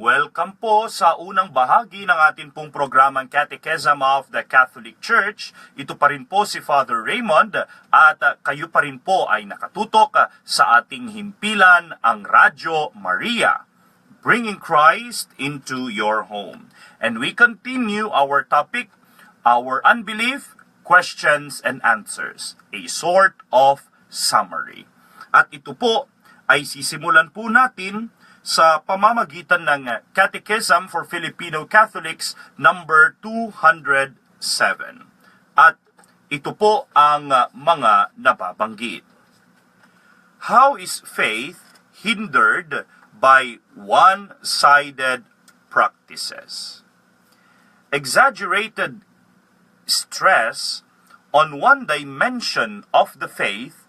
Welcome po sa unang bahagi ng atin pong programang Catechism of the Catholic Church. Ito pa rin po si Father Raymond at kayo pa rin po ay nakatutok sa ating himpilan, ang Radyo Maria, bringing Christ into your home. And we continue our topic, our unbelief, questions and answers, a sort of summary. At ito po ay sisimulan po natin sa pamamagitan ng Catechism for Filipino Catholics number 207. At ito po ang mga nababanggit. How is faith hindered by one-sided practices? Exaggerated stress on one dimension of the faith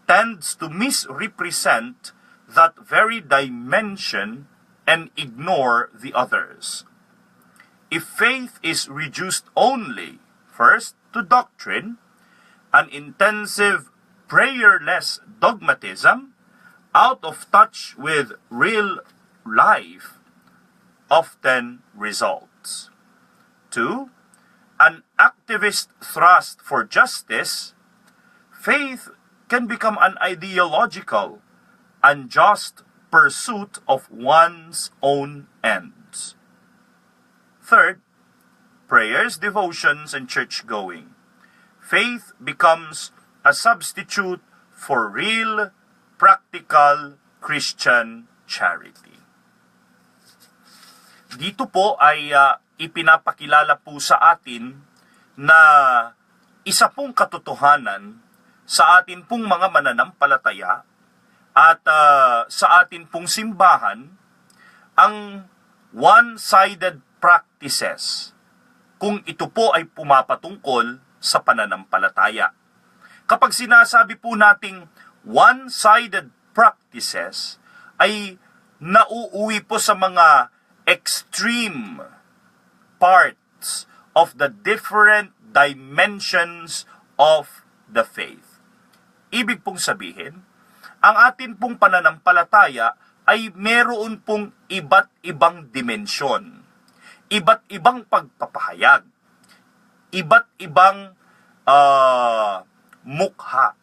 tends to misrepresent that very dimension and ignore the others. If faith is reduced only, first, to doctrine, an intensive prayerless dogmatism, out of touch with real life, often results. 2. An activist thrust for justice, faith can become an ideological, unjust pursuit of one's own ends. Third, prayers, devotions, and church-going. Faith becomes a substitute for real, practical Christian charity. Dito po ay ipinapakilala po sa atin na isa pong katotohanan sa atin pong mga mananampalataya at sa atin pong simbahan, ang one-sided practices, kung ito po ay pumapatungkol sa pananampalataya. Kapag sinasabi po nating one-sided practices, ay nauuwi po sa mga extreme parts of the different dimensions of the faith. Ibig pong sabihin, ang atin pong pananampalataya ay meron pong iba't ibang dimensyon, iba't ibang pagpapahayag, iba't ibang mukha,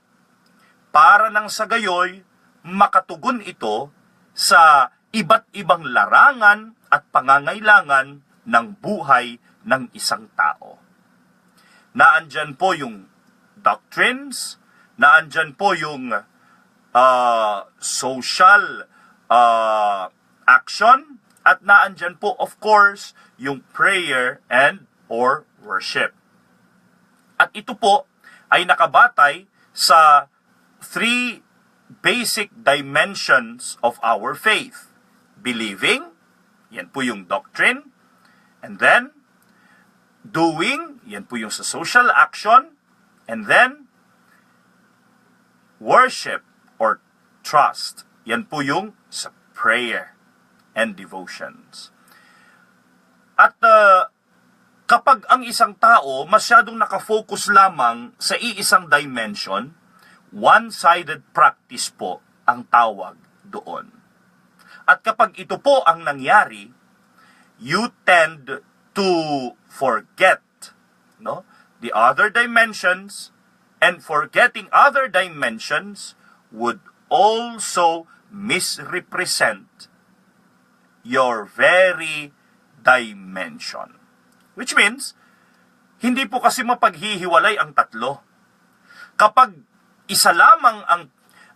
para nang sa gayoy makatugon ito sa iba't ibang larangan at pangangailangan ng buhay ng isang tao. Naandyan po yung doctrines, naandyan po yung social action, at naandyan po of course yung prayer and or worship. At ito po ay nakabatay sa three basic dimensions of our faith. Believing, yan po yung doctrine, and then doing, yan po yung sa social action, and then worship or trust, yan po yung sa prayer and devotions. At kapag ang isang tao masyadong nakafocus lamang sa iisang dimension, one-sided practice po ang tawag doon. At kapag ito po ang nangyari, you tend to forget the other dimensions, and forgetting other dimensions would also misrepresent your very dimension. Which means, hindi po kasi mapaghihiwalay ang tatlo. Kapag isa lamang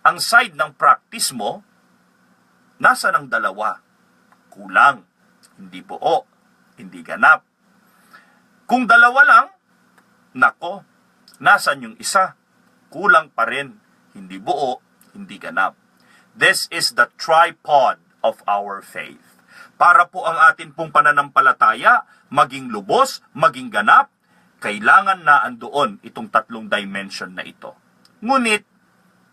ang side ng practice mo, nasa ng dalawa? Kulang, hindi buo, hindi ganap. Kung dalawa lang, nako, nasan yung isa? Kulang pa rin, hindi buo, hindi ganap. This is the tripod of our faith. Para po ang atin pong pananampalataya, maging lubos, maging ganap, kailangan na andoon itong tatlong dimension na ito. Ngunit,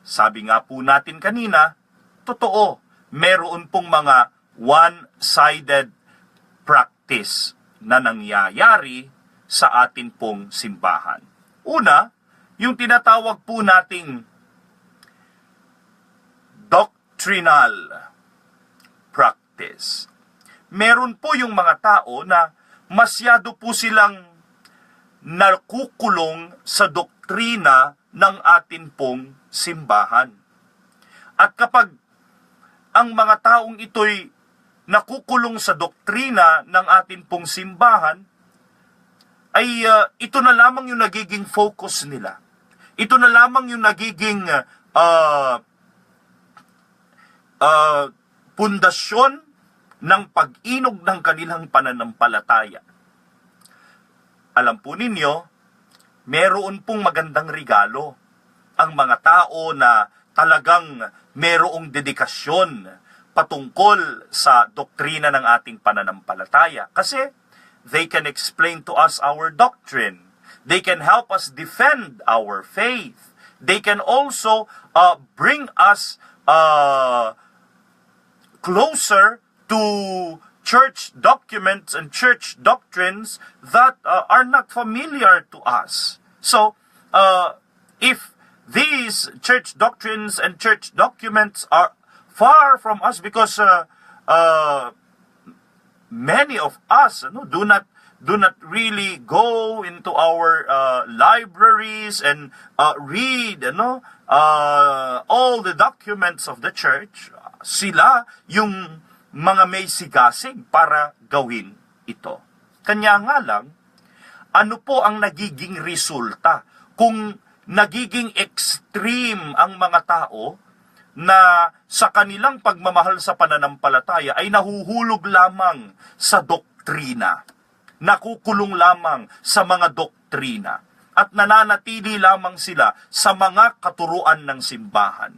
sabi nga po natin kanina, totoo, meron pong mga one-sided practice na nangyayari sa atin pong simbahan. Una, yung tinatawag po nating doctrinal practice. meron po yung mga tao na masyado po silang nakukulong sa doktrina ng atin pong simbahan. At kapag ang mga taong ito'y nakukulong sa doktrina ng atin pong simbahan, ay ito na lamang yung nagiging focus nila. Ito na lamang yung nagiging pundasyon ng pag-inog ng kanilang pananampalataya. Alam po ninyo, meron pong magandang regalo ang mga tao na talagang merong dedikasyon patungkol sa doktrina ng ating pananampalataya. Kasi they can explain to us our doctrine. They can help us defend our faith. They can also bring us closer to church documents and church doctrines that are not familiar to us. So, if these church doctrines and church documents are far from us, because many of us do not really go into our libraries and read all the documents of the church, sila yung mga may sigasig para gawin ito. Kanya nga lang, ano po ang nagiging resulta kung nagiging extreme ang mga tao na sa kanilang pagmamahal sa pananampalataya ay nahuhulog lamang sa doktrina, nakukulong lamang sa mga doktrina, at nananatili lamang sila sa mga katuruan ng simbahan.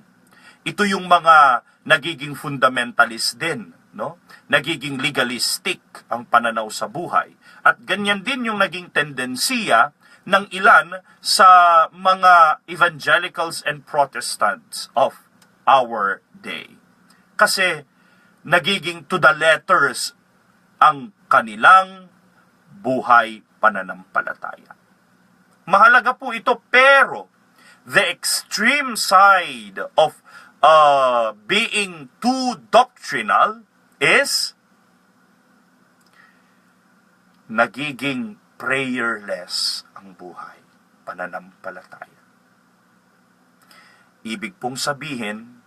Ito yung mga nagiging fundamentalist din, no? Nagiging legalistic ang pananaw sa buhay. At ganyan din yung naging tendensiya ng ilan sa mga evangelicals and Protestants of our day. Kasi nagiging to the letters ang kanilang buhay pananampalataya. Mahalaga po ito, pero the extreme side of being too doctrinal is nagiging prayerless ang buhay pananampalataya. Ibig pong sabihin,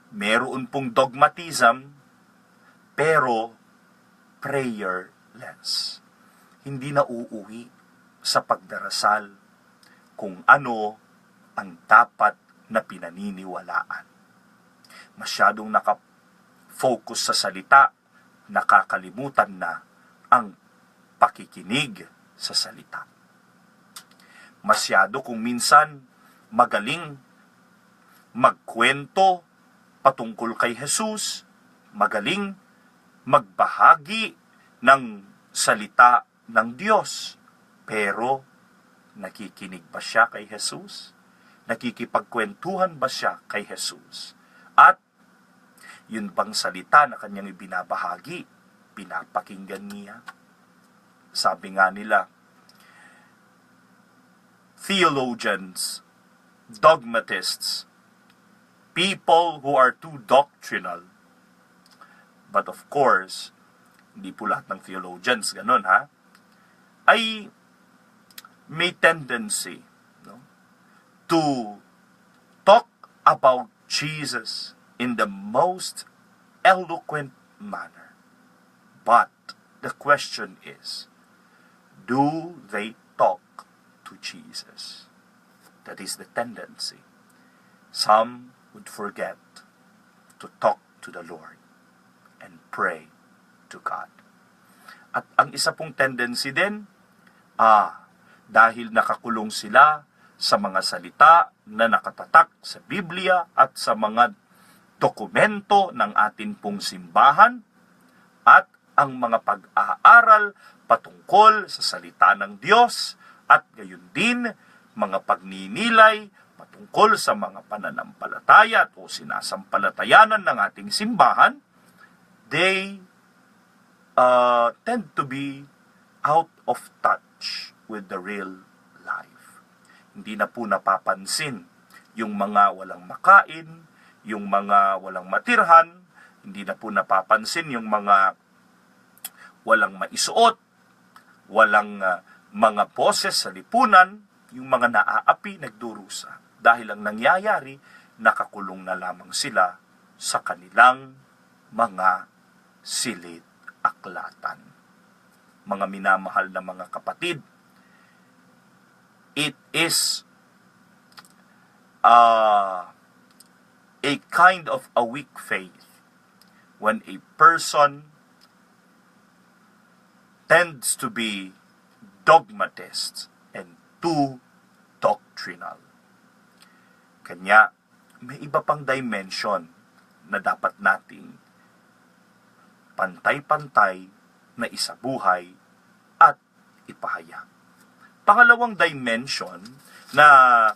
meron pong dogmatism, pero prayerless. Hindi na uuwi sa pagdarasal kung ano ang dapat na pinaniniwalaan. Masyadong nakafocus sa salita, nakakalimutan na ang pakikinig sa salita. Masyado kung minsan magaling magkwento patungkol kay Jesus, magaling magbahagi ng salita ng Diyos, pero nakikinig ba siya kay Jesus? Nakikipagkwentuhan ba siya kay Jesus? At yun bang salita na kanyang ibinabahagi, pinapakinggan niya? Sabi nga nila, theologians, dogmatists, people who are too doctrinal. But of course, hindi po lahat ng theologians ganun, ha? Ay may tendency to talk about Jesus in the most eloquent manner. But the question is, do they talk to Jesus? That is the tendency. Some would forget to talk to the Lord and pray to God. At ang isa pong tendency din, dahil nakakulong sila sa mga salita na nakatatak sa Biblia at sa mga dokumento ng atin pong simbahan, at ang mga pag-aaral patungkol sa salita ng Diyos, at gayon din mga pagninilay patungkol sa mga pananampalataya o sinasampalatayanan ng ating simbahan, they tend to be out of touch with the real life. Hindi na po napapansin yung mga walang makain, yung mga walang matirhan, Hindi na po napapansin yung mga walang maisuot, walang mga boses sa lipunan, yung mga naaapi, nagdurusa. Dahil ang nangyayari, nakakulong na lamang sila sa kanilang mga silid-aklatan. Mga minamahal na mga kapatid, it is a kind of a weak faith when a person tends to be dogmatist and too doctrinal. Kanya, may iba pang dimension na dapat nating pantay-pantay na isabuhay at ipahayag. Pangalawang dimension na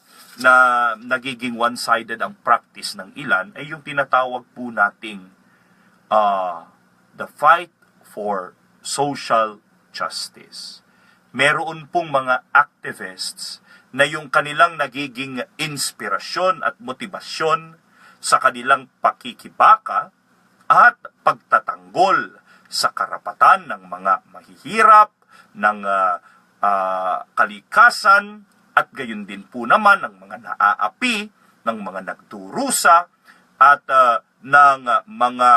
nagiging one-sided ang practice ng ilan ay yung tinatawag po nating the fight for social justice. Meron pong mga activists na yung kanilang nagiging inspirasyon at motibasyon sa kanilang pakikibaka at pagtatanggol sa karapatan ng mga mahihirap, ng kalikasan, at gayon din po naman ng mga naaapi, ng mga nagdurusa, at ng mga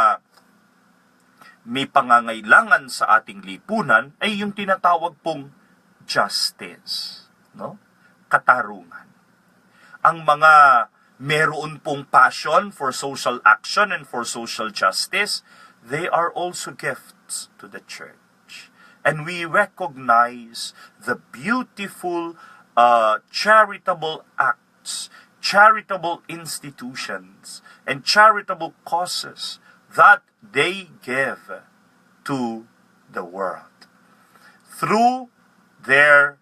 may pangangailangan sa ating lipunan ay yung tinatawag pong justice, no? Katarungan. Ang mga meron pong passion for social action and for social justice, they are also gifts to the church. And we recognize the beautiful charitable acts, charitable institutions, and charitable causes that they give to the world through their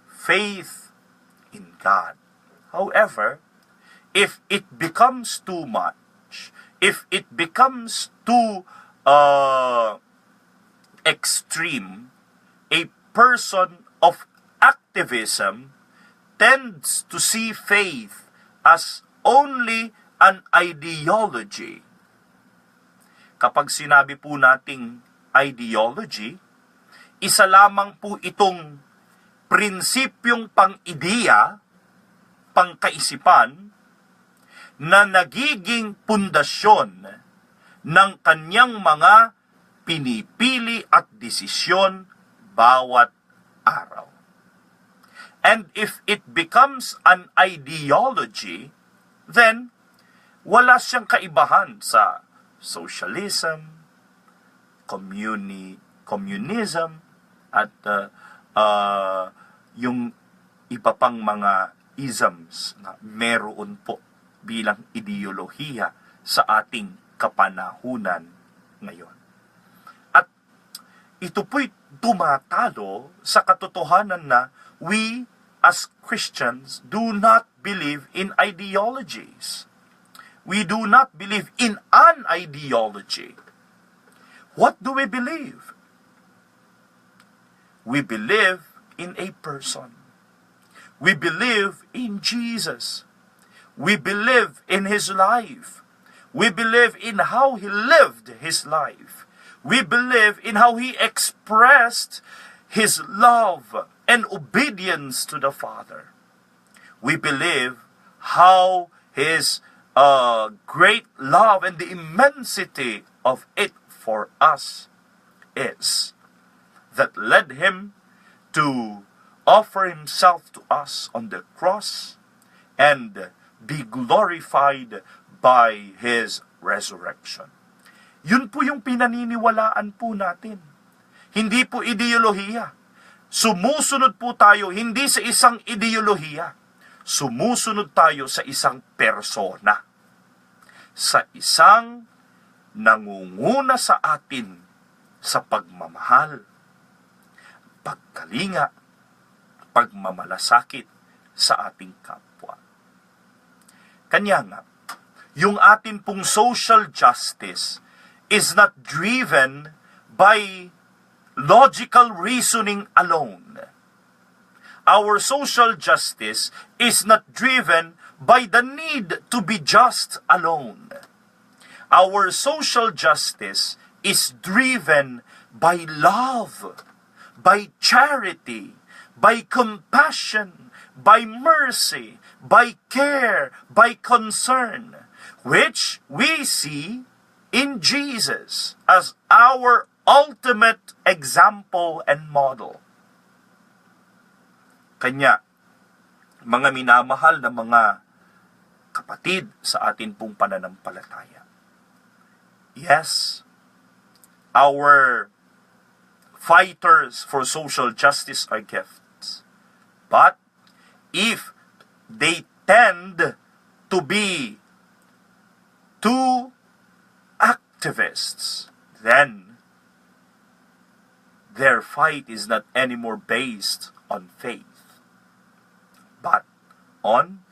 faith in God. However, if it becomes too much, if it becomes too extreme, a person of activism tends to see faith as only an ideology. Kapag sinabi po nating ideology, isa lamang po itong prinsipyong pang-ideya, pangkaisipan, na nagiging pundasyon ng kanyang mga pinipili at desisyon bawat araw. And if it becomes an ideology, then wala siyang kaibahan sa socialism, communism, at yung iba pang mga isms na meron po bilang ideolohiya sa ating kapanahunan ngayon. At ito po'y tumatalo sa katotohanan na we as Christians do not believe in ideologies. We do not believe in an ideology. What do we believe? We believe in a person. We believe in Jesus. We believe in His life. We believe in how He lived His life. We believe in how He expressed His love and obedience to the Father. We believe how His great love and the immensity of it for us is that led Him to offer Himself to us on the cross and be glorified by His resurrection. Yun po yung pinaniniwalaan po natin. Hindi po ideolohiya. Sumusunod po tayo hindi sa isang ideolohiya. Sumusunod tayo sa isang persona. Sa isang nangunguna sa atin sa pagmamahal, pagkalinga, pagmamalasakit sa ating kapwa. Kanya nga, yung atin pong social justice is not driven by logical reasoning alone. Our social justice is not driven by the need to be just alone. Our social justice is driven by love, by charity, by compassion, by mercy, by care, by concern, which we see in Jesus as our ultimate example and model. Kanya, mga minamahal na mga kapatid sa atin pong pananampalataya. Yes, our fighters for social justice are gifts. But if they tend to be too activists, then their fight is not anymore based on faith, but on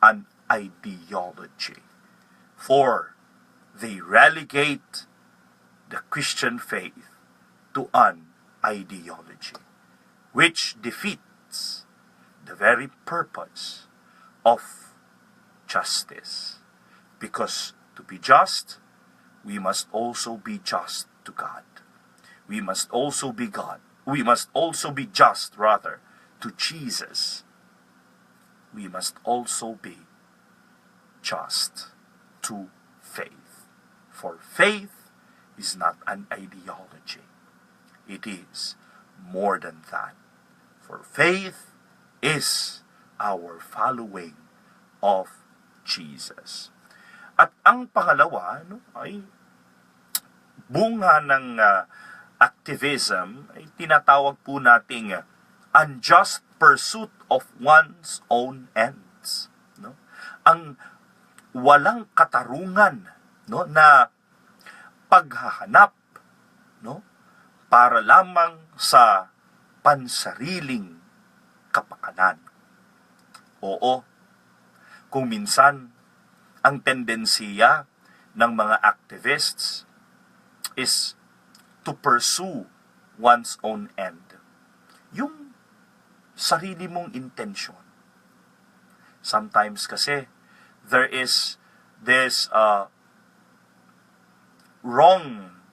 an ideology. For they relegate the Christian faith to an ideology, which defeats the very purpose of justice. Because to be just, we must also be just to God. We must also be God. We must also be just, rather, to Jesus. We must also be just to faith. For faith is not an ideology. It is more than that. For faith is our following of Jesus. At ang pangalawa ay bunga ng activism ay tinatawag po nating unjust pursuit of one's own ends. No? Ang walang katarungan, no, na paghahanap, no, para lamang sa pansariling kapakanan. Oo, kung minsan ang tendensiya ng mga activists is to pursue one's own end. Yung sarili mong intention. Sometimes kasi, there is this wrong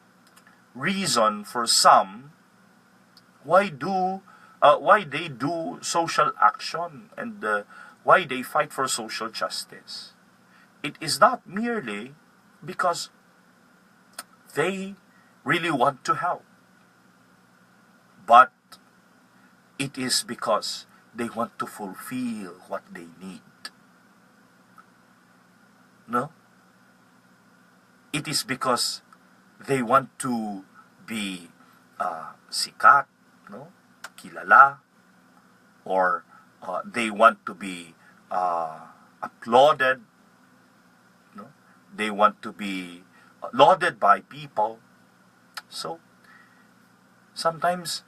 reason for some why they do social action and why they fight for social justice. It is not merely because they really want to help, but it is because they want to fulfill what they need. No? It is because they want to be sikat, no? Kilala, or they want to be applauded, no? They want to be lauded by people. So, sometimes,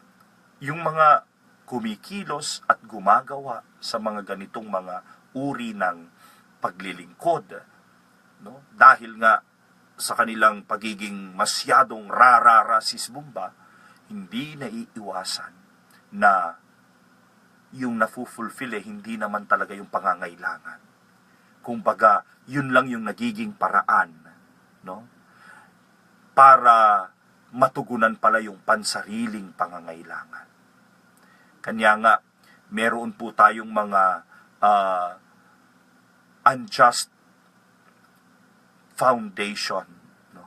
yung mga kumikilos at gumagawa sa mga ganitong mga uri ng paglilingkod, no? Dahil nga sa kanilang pagiging masyadong rara-rasismo ba, hindi naiiwasan na yung nafufulfill hindi naman talaga yung pangangailangan. Kumbaga, yun lang yung nagiging paraan, no? Para matugunan pala yung pansariling pangangailangan. Kanya nga, meron po tayong mga unjust foundation, no?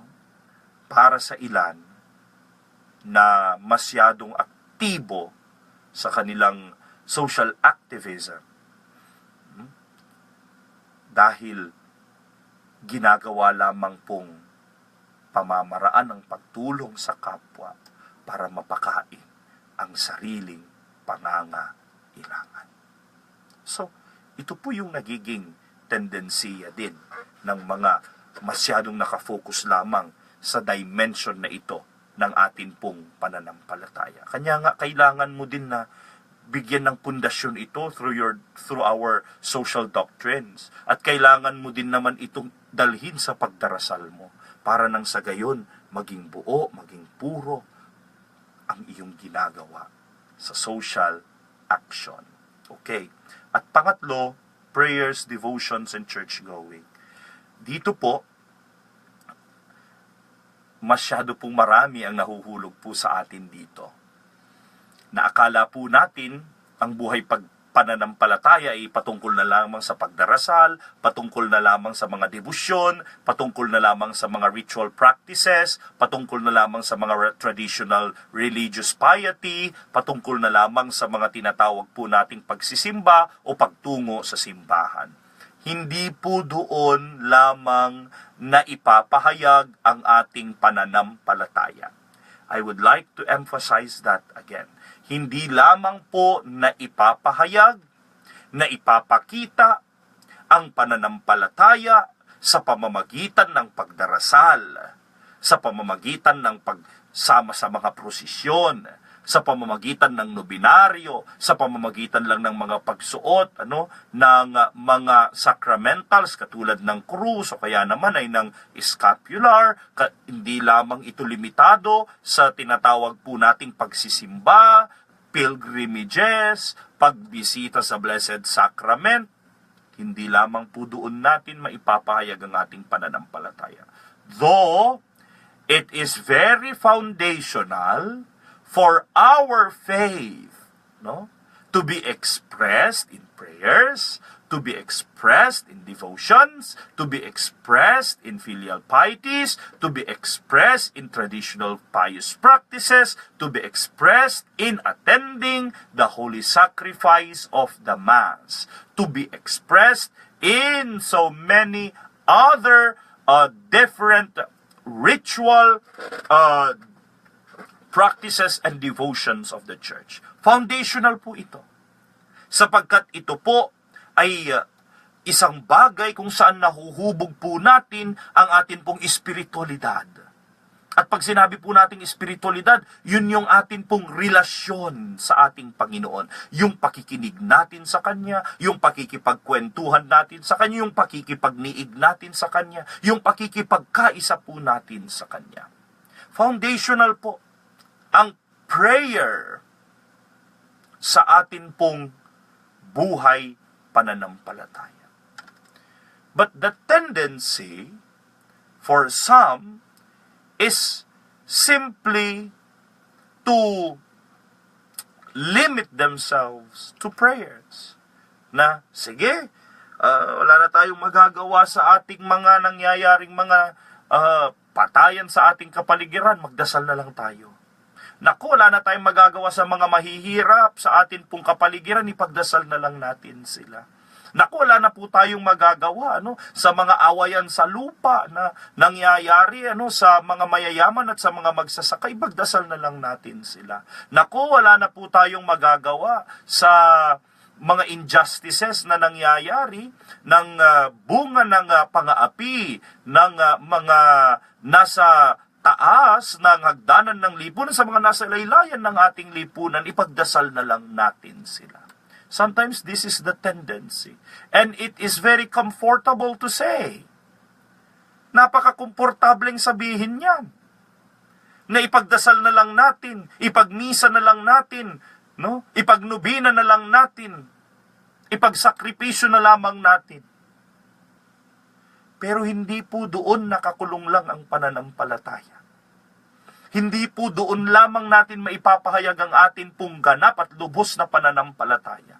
Para sa ilan na masyadong aktibo sa kanilang social activism. Dahil ginagawa lamang pong pamamaraan ng pagtulong sa kapwa para mapakain ang sariling pangangailangan. So, ito po yung nagiging tendensiya din ng mga masyadong nakafocus lamang sa dimension na ito ng atin pong pananampalataya. Kanya nga, kailangan mo din na bigyan ng pundasyon ito through our social doctrines. At kailangan mo din naman itong dalhin sa pagdarasal mo para nang sa gayon maging buo, maging puro ang iyong ginagawa sa social action. Okay. At pangatlo, prayers, devotions, and church going. Dito po, masyado pong marami ang nahuhulog po sa atin dito. Naakala po natin ang buhay pananampalataya ay patungkol na lamang sa pagdarasal, patungkol na lamang sa mga debosyon, patungkol na lamang sa mga ritual practices, patungkol na lamang sa mga traditional religious piety, patungkol na lamang sa mga tinatawag po nating pagsisimba o pagtungo sa simbahan. Hindi po doon lamang na ipapahayag ang ating pananampalataya. I would like to emphasize that again. Hindi lamang po na ipapahayag, na ipapakita ang pananampalataya sa pamamagitan ng pagdarasal, sa pamamagitan ng pagsama sa mga prosesyon, sa pamamagitan ng nobinaryo, sa pamamagitan lang ng mga pagsuot ng mga sacramentals katulad ng krus o kaya naman ay ng scapular. Hindi lamang ito limitado sa tinatawag po nating pagsisimba, pilgrimages, pagbisita sa Blessed Sacrament. Hindi lamang po doon natin maipapahayag ang ating pananampalataya. Though it is very foundational for our faith, to be expressed in prayers, to be expressed in devotions, to be expressed in filial pieties, to be expressed in traditional pious practices, to be expressed in attending the holy sacrifice of the Mass, to be expressed in so many other different ritual practices and devotions of the Church. Foundational po ito. Sapagkat ito po ay isang bagay kung saan nahuhubog po natin ang atin pong espiritualidad. At pag sinabi po nating espiritualidad, yun yung atin pong relasyon sa ating Panginoon. Yung pakikinig natin sa Kanya, yung pakikipagkwentuhan natin sa Kanya, yung pakikipagniig natin sa Kanya, yung pakikipagkaisa po natin sa Kanya. Foundational po ang prayer sa atin pong buhay pananampalataya. But the tendency for some is simply to limit themselves to prayers. Na, sige, wala na tayong magagawa sa ating mga nangyayaring mga patayan sa ating kapaligiran, magdasal na lang tayo. Naku, wala na tayong magagawa sa mga mahihirap sa atin pong kapaligiran, ipagdasal na lang natin sila. Naku, wala na po tayong magagawa sa mga awayan sa lupa na nangyayari sa mga mayayaman at sa mga magsasaka, ipagdasal na lang natin sila. Naku, wala na po tayong magagawa sa mga injustices na nangyayari ng bunga ng pang-aapi ng mga nasa taas ng hagdanan ng lipunan, sa mga nasa laylayan ng ating lipunan, ipagdasal na lang natin sila. Sometimes this is the tendency. And it is very comfortable to say. Napaka-komportableng sabihin yan. Na ipagdasal na lang natin, ipagmisa na lang natin, ipagnubina na lang natin, ipagsakripisyo na lamang natin. Pero hindi po doon nakakulong lang ang pananampalataya. Hindi po doon lamang natin maipapahayag ang atin pong ganap at lubos na pananampalataya.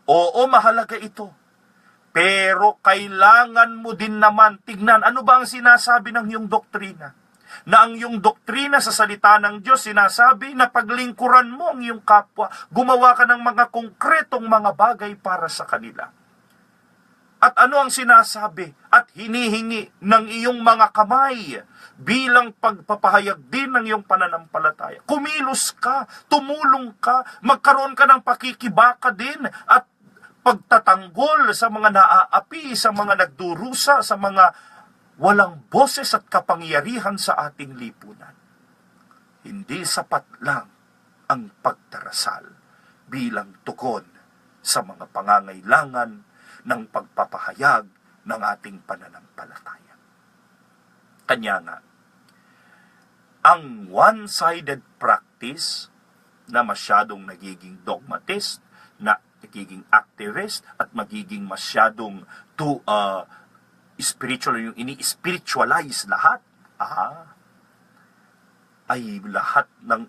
Oo, mahalaga ito. Pero kailangan mo din naman tignan ano ba ang sinasabi ng iyong doktrina. Na ang iyong doktrina sa salita ng Diyos sinasabi na paglingkuran mo ang iyong kapwa, gumawa ka ng mga konkretong mga bagay para sa kanila. At ano ang sinasabi at hinihingi ng iyong mga kamay bilang pagpapahayag din ng iyong pananampalataya? Kumilos ka, tumulong ka, magkaroon ka ng pakikibaka din at pagtatanggol sa mga naaapi, sa mga nagdurusa, sa mga walang boses at kapangyarihan sa ating lipunan. Hindi sapat lang ang pagdarasal bilang tugon sa mga pangangailangan ng pagpapahayag ng ating pananampalataya. Kanya nga, ang one-sided practice na masyadong nagiging dogmatist, na nagiging activist, at magiging masyadong spiritual, yung ini-spiritualize lahat, ay lahat ng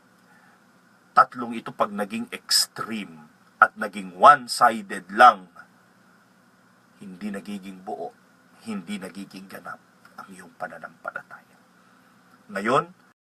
tatlong ito pag naging extreme at naging one-sided lang, hindi nagiging buo, hindi nagiging ganap ang iyong pananampalataya. Ngayon,